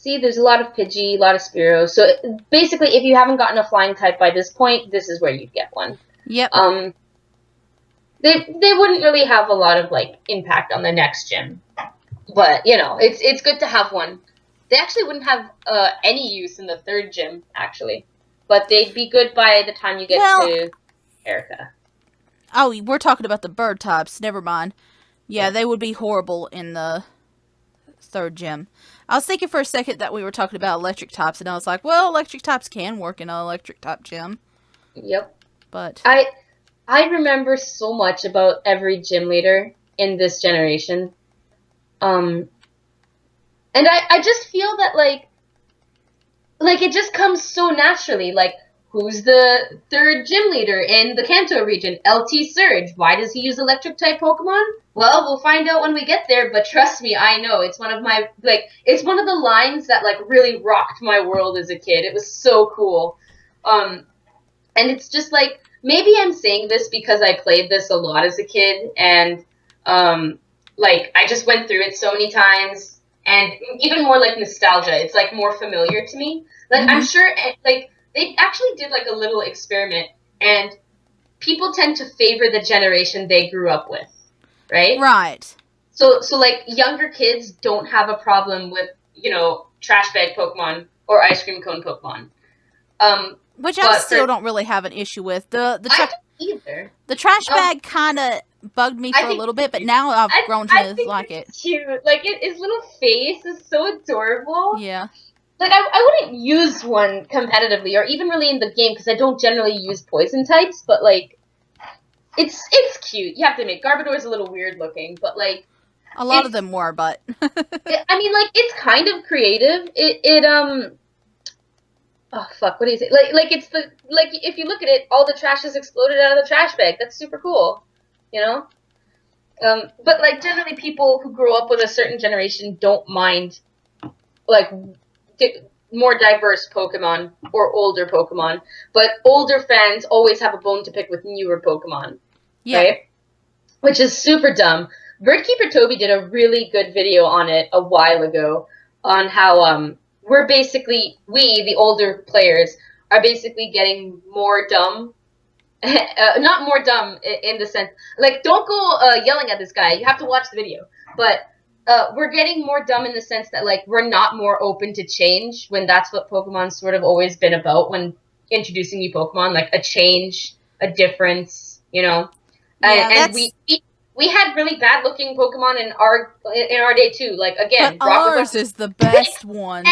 See, there's a lot of Pidgey, a lot of Spearow. So basically, if you haven't gotten a flying type by this point, this is where you'd get one. Yep. They wouldn't really have a lot of like impact on the next gym, but you know, it's good to have one. They actually wouldn't have any use in the third gym, actually, but they'd be good by the time you get to Erica. Oh, we're talking about the bird types. Never mind. Yeah, they would be horrible in the third gym. I was thinking for a second that we were talking about electric types, and I was like, well, electric types can work in an electric type gym. Yep. But I remember so much about every gym leader in this generation. And I just feel that like it just comes so naturally. Like, who's the third gym leader in the Kanto region? LT Surge. Why does he use electric type Pokemon? Well, we'll find out when we get there, but trust me, I know. It's one of my, like, it's one of the lines that, like, really rocked my world as a kid. It was so cool. And it's just, like, maybe I'm saying this because I played this a lot as a kid, and, like, I just went through it so many times, and even more, like, nostalgia. It's, like, more familiar to me. Like, I'm sure, like, they actually did, like, a little experiment, and people tend to favor the generation they grew up with. Right? Right. So like, younger kids don't have a problem with, you know, trash bag Pokemon or ice cream cone Pokemon. Which I still don't really have an issue with. I don't either. The trash bag kind of bugged me for a little bit, but now I've grown to like it. Cute. Like, his little face is so adorable. Yeah. Like, I wouldn't use one competitively or even really in the game because I don't generally use poison types, but, like, it's cute. You have to admit, Garbodor's a little weird looking, but, like... A lot of them were, but... I mean, like, it's kind of creative. Oh, fuck, what do you say? Like, it's the... Like, if you look at it, all the trash has exploded out of the trash bag. That's super cool. You know? But, like, generally people who grow up with a certain generation don't mind, like, more diverse Pokemon or older Pokemon. But older fans always have a bone to pick with newer Pokemon. Yeah. Right? Which is super dumb. Birdkeeper Toby did a really good video on it a while ago on how we're basically, the older players, are basically getting more dumb. Not more dumb in the sense, like, don't go yelling at this guy. You have to watch the video. But we're getting more dumb in the sense that, like, we're not more open to change when that's what Pokemon's sort of always been about when introducing new Pokemon, like a change, a difference, you know? Yeah, and we had really bad looking Pokemon in our day too. Like, again, but ours is the best one.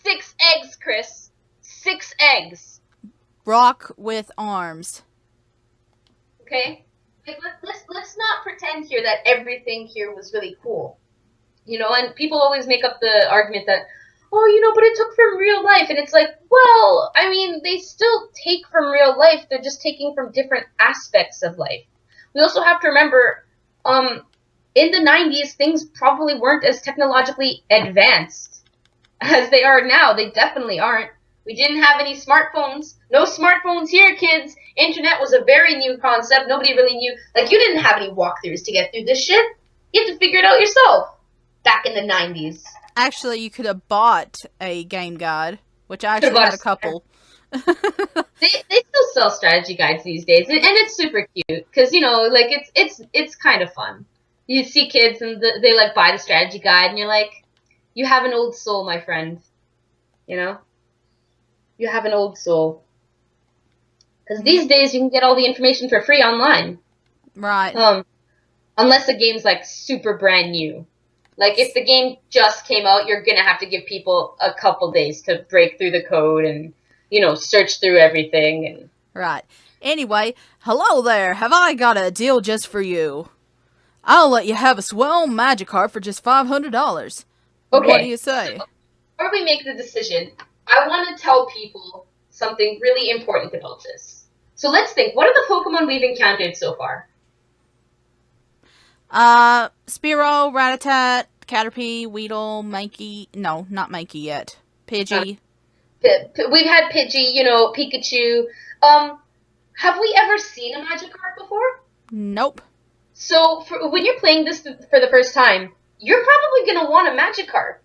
6 eggs, Chris. 6 eggs. Rock with arms. Okay, like, let's not pretend here that everything here was really cool. You know, and people always make up the argument that, oh, you know, but it took from real life. And it's like, well, I mean, they still take from real life. They're just taking from different aspects of life. We also have to remember, in the 90s, things probably weren't as technologically advanced as they are now. They definitely aren't. We didn't have any smartphones. No smartphones here, kids. Internet was a very new concept. Nobody really knew. Like, you didn't have any walkthroughs to get through this shit. You have to figure it out yourself. Back in the 90s. Actually, you could have bought a game guide, which I actually had a couple. They still sell strategy guides these days, and it's super cute because, you know, like, it's kind of fun. You see kids and they like buy the strategy guide, and you're like, you have an old soul, my friend. You know, you have an old soul. Because these days you can get all the information for free online. Right. Unless the game's like super brand new. Like, if the game just came out, you're gonna have to give people a couple days to break through the code and, you know, search through everything. And right. Anyway, hello there. Have I got a deal just for you? I'll let you have a swell Magikarp for just $500. Okay. What do you say? Before we make the decision, I want to tell people something really important about this. So let's think. What are the Pokemon we've encountered so far? Spearow, Rattata, Caterpie, Weedle, Mankey. No, not Mankey yet. Pidgey. We've had Pidgey, you know, Pikachu. Have we ever seen a Magikarp before? Nope. So when you're playing this for the first time, you're probably going to want a Magikarp.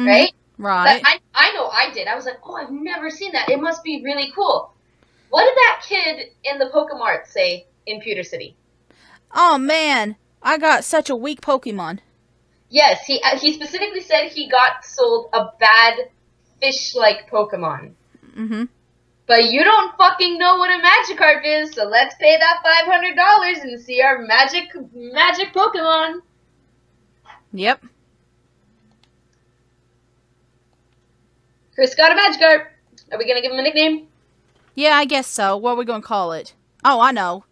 right? Right. I know I did. I was like, oh, I've never seen that. It must be really cool. What did that kid in the Pokemart say in Pewter City? Oh, man. I got such a weak Pokemon. Yes, he specifically said he got sold a bad fish-like Pokemon. Mm-hmm. But you don't fucking know what a Magikarp is, so let's pay that $500 and see our magic Pokemon. Yep. Chris got a Magikarp. Are we gonna give him a nickname? Yeah, I guess so. What are we going to call it? Oh, I know.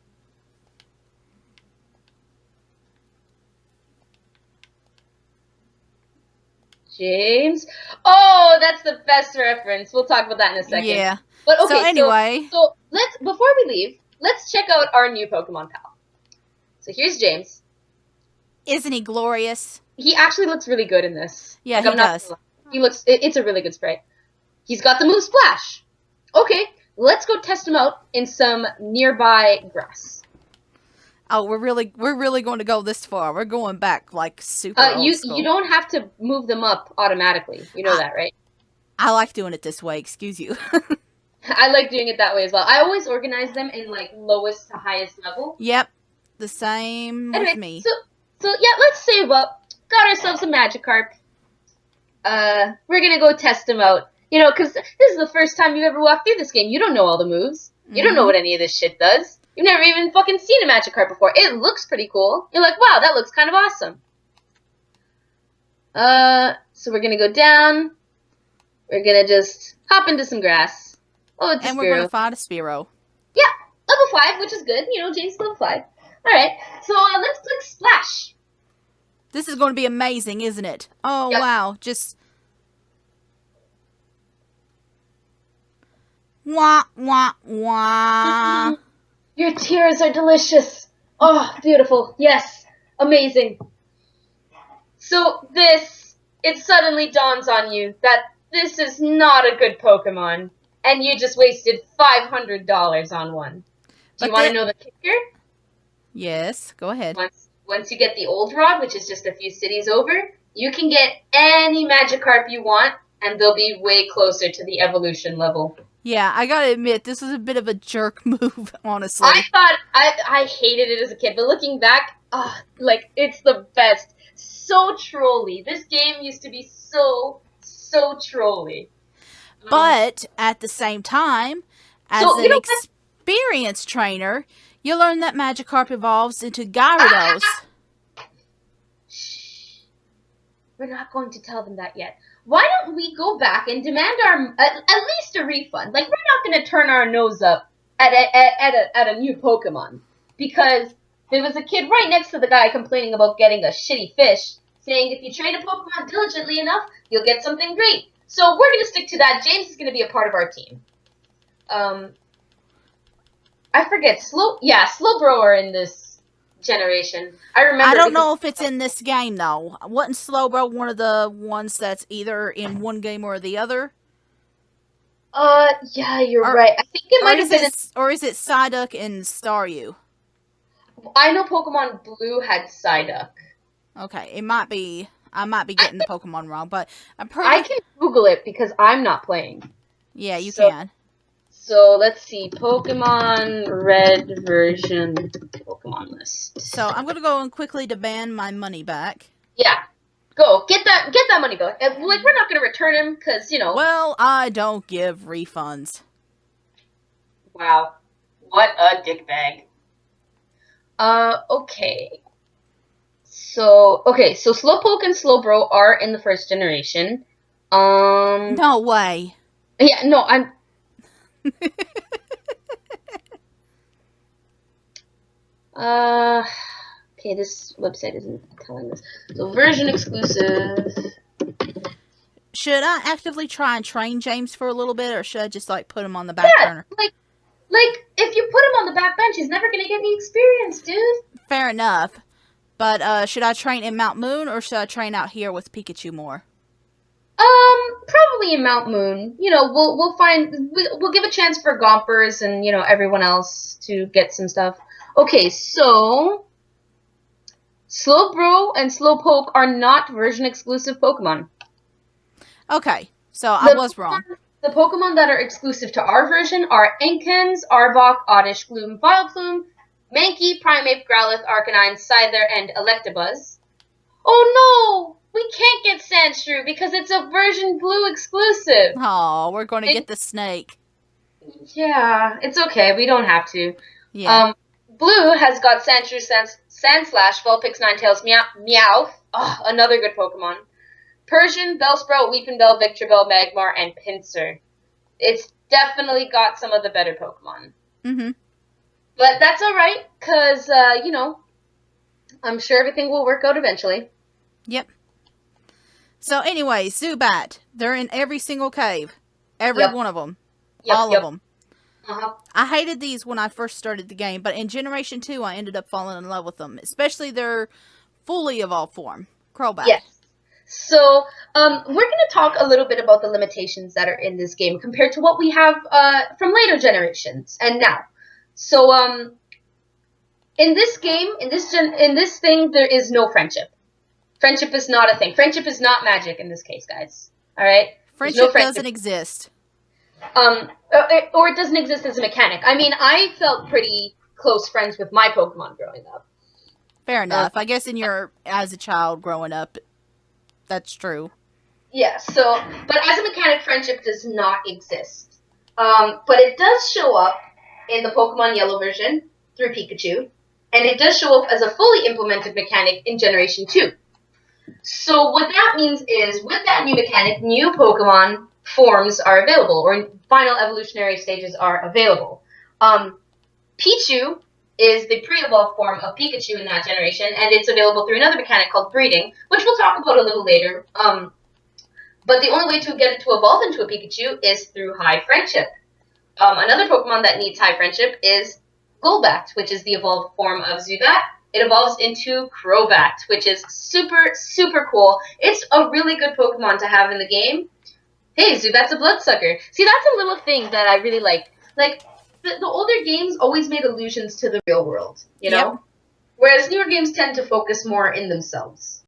James. Oh, that's the best reference. We'll talk about that in a second. Yeah. But okay, So anyway. so let's, before we leave, let's check out our new Pokemon pal. So here's James. Isn't he glorious? He actually looks really good in this. Yeah, he does. He looks, it's a really good sprite. He's got the move Splash. Okay, let's go test him out in some nearby grass. Oh, we're really going to go this far. We're going back like super old school. You don't have to move them up automatically. You know that, right? I like doing it this way. Excuse you. I like doing it that way as well. I always organize them in like lowest to highest level. Yep, the same with me. So yeah, let's save up. Got ourselves a Magikarp. We're gonna go test him out. You know, because this is the first time you ever walked through this game. You don't know all the moves. You don't know what any of this shit does. You've never even fucking seen a Magikarp before. It looks pretty cool. You're like, wow, that looks kind of awesome. So we're gonna go down. We're gonna just hop into some grass. Oh, it's a Spearow. And we're gonna find a Spearow. Yeah, level 5, which is good. You know, James level 5. Alright, so let's click Splash. This is going to be amazing, isn't it? Oh, yep. Wow. Just... Wah, wah, wah. Your tears are delicious. Oh, beautiful. Yes, amazing. So it suddenly dawns on you that this is not a good Pokemon, and you just wasted $500 on one. Do you want to know the kicker? Yes, go ahead. Once you get the Old Rod, which is just a few cities over, you can get any Magikarp you want, and they'll be way closer to the evolution level. Yeah, I gotta admit, this is a bit of a jerk move, honestly. I thought, I hated it as a kid, but looking back, like, it's the best. So trolly. This game used to be so trolly. But, at the same time, as an experienced trainer, you learn that Magikarp evolves into Gyarados. Shh. We're not going to tell them that yet. Why don't we go back and demand at least a refund? Like, we're not going to turn our nose up at a new Pokemon. Because there was a kid right next to the guy complaining about getting a shitty fish, saying if you train a Pokemon diligently enough, you'll get something great. So we're going to stick to that. James is going to be a part of our team. I forget. Slowbro are in this generation. I don't know if it's in this game, though. Wasn't Slowbro one of the ones that's either in one game or the other? Yeah, you're right. I think it might have been... Or is it Psyduck and Staryu? I know Pokemon Blue had Psyduck. Okay, it might be... I might be getting the Pokemon wrong, but I'm pretty... I can Google it because I'm not playing. Yeah, you can. So, let's see. Pokemon Red version Pokemon list. So, I'm going to go and quickly demand my money back. Yeah. Go. Get that money back. Like, we're not going to return them because, you know... Well, I don't give refunds. Wow. What a dickbag. Okay. So Slowpoke and Slowbro are in the first generation. No way. Yeah, no, I'm... Okay, this website isn't telling us. So, version exclusive. Should I actively try and train James for a little bit, or should I just, like, put him on the back burner? Like, if you put him on the back bench, he's never gonna get any experience, dude. Fair enough. But, should I train in Mount Moon, or should I train out here with Pikachu more? Probably in Mount Moon. You know, we'll give a chance for Gompers and, you know, everyone else to get some stuff. Okay, so... Slowbro and Slowpoke are not version-exclusive Pokemon. Okay, so I was wrong. The Pokemon that are exclusive to our version are Enkins, Arbok, Oddish, Gloom, Vileplume, Mankey, Primeape, Growlithe, Arcanine, Scyther, and Electabuzz. Oh no! We can't get Sandshrew because it's a version blue exclusive. Oh, we're going to get the snake. Yeah, it's okay. We don't have to. Yeah. Blue has got Sandshrew, Sandslash, Vulpix, Ninetales, Meowth. Oh, another good Pokemon. Persian, Bellsprout, Weepinbell, Victreebel, Magmar, and Pinsir. It's definitely got some of the better Pokemon. Mm-hmm. But that's alright, because, I'm sure everything will work out eventually. Yep. So anyway, Zubat. They're in every single cave. Every one of them. All of them. Uh-huh. I hated these when I first started the game, but in Generation 2, I ended up falling in love with them. Especially their fully evolved form. Crobat. Yes. So, we're going to talk a little bit about the limitations that are in this game compared to what we have from later generations and now. So, in this game, in this thing, there is no friendship. Friendship is not a thing. Friendship is not magic in this case, guys. All right? Friendship doesn't exist. Or it doesn't exist as a mechanic. I mean, I felt pretty close friends with my Pokemon growing up. Fair enough. I guess as a child growing up, that's true. Yeah, so, but as a mechanic, friendship does not exist. But it does show up in the Pokemon Yellow version through Pikachu, and it does show up as a fully implemented mechanic in Generation 2. So what that means is, with that new mechanic, new Pokemon forms are available, or final evolutionary stages are available. Pichu is the pre-evolved form of Pikachu in that generation, and it's available through another mechanic called breeding, which we'll talk about a little later. But the only way to get it to evolve into a Pikachu is through high friendship. Another Pokemon that needs high friendship is Golbat, which is the evolved form of Zubat. It evolves into Crobat, which is super, super cool. It's a really good Pokemon to have in the game. Hey, Zubat's a bloodsucker. See, that's a little thing that I really like. Like, the older games always made allusions to the real world, you know? Yep. Whereas newer games tend to focus more in themselves.